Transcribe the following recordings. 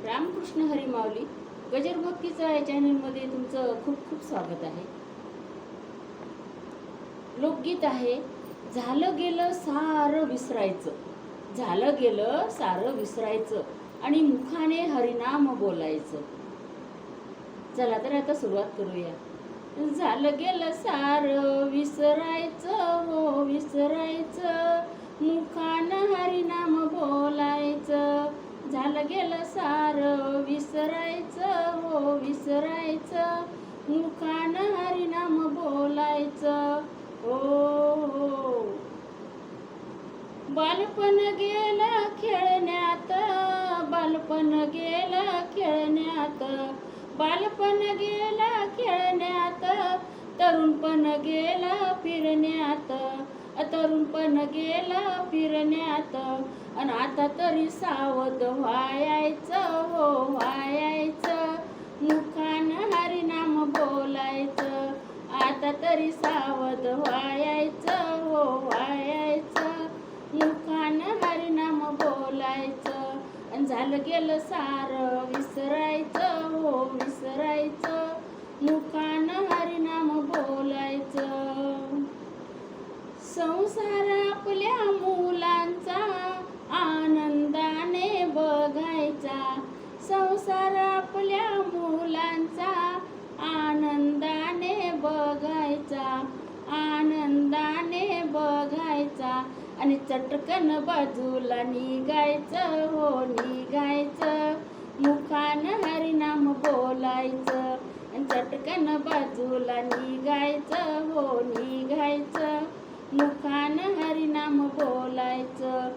रामकृष्ण हरी माऊली गजर भक्तीचा या चॅनलमध्ये तुमचं खूप खूप स्वागत आहे. लोकगीत आहे. झालं गेलं सारं विसरायचं, झालं गेलं सारं विसरायचं आणि मुखाने हरिनाम बोलायचं. चला तर आता सुरुवात करूया. झालं गेलं सारं विसरायचं, हो विसरायचं, मुखानं हरिनाम बोलायचं. झालं गेलं सारं विसरायचं, हो विसरायचं, मुखानं हरिनाम बोलायचं. हो बालपण गेलं खेळण्यात, बालपण गेलं खेळण्यात, बालपण गेलं खेळण्यात, तरुणपण गेलं फिरण्यात, तरुणपण गेलं फिरण्यात. आणि आता तरी सावध व्हायचं, हो व्हायचं, मुखानं हरिनाम बोलायचं. आता तरी सावध व्हायचं, हो व्हायचं, मुखानं हरिनाम बोलायचं. आणि झालं गेलं सारं विसरायचं, हो विसरायचं, मुखानं हरिनाम बोलायचं. संसार आपल्या मुलांचा आनंदाने बघायचा, संसार आपल्या मुलांचा आनंदाने बघायचा, आनंदाने बघायचा. आणि चटकन बाजूला निघायचं, हो निघायचं, मुखानं हरिनाम बोलायचं. आणि चटकन बाजूला निघायचं, हो निघायचं, मुखानं हरिनाम बोलायचं.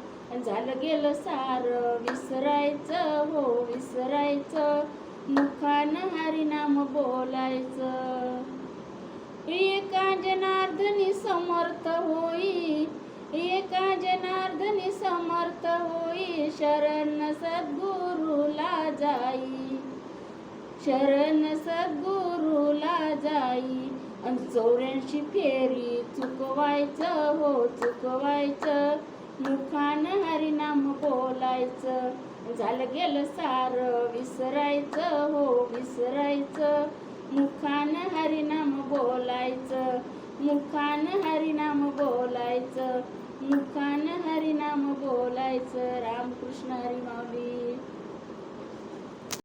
झालं गेलं सारं विसरायचं, हो विसरायचं, मुखानं हरिनाम बोलायचं. एका जनार्दनी समर्थ होई, एका जनार्दनी समर्थ होई, शरण सद्गुरूला जाई, शरण सद्गुरूला जाई. आणि 84 फेरी चुकवायचं, हो चुकवायचं, मुखानं हरिनाम बोलायचं. झालं गेलं सारं विसरायचं, हो विसरायचं, मुखानं हरिनाम बोलायचं, मुखानं हरिनाम बोलायचं, मुखानं हरिनाम बोलायचं. रामकृष्ण हरी माऊली.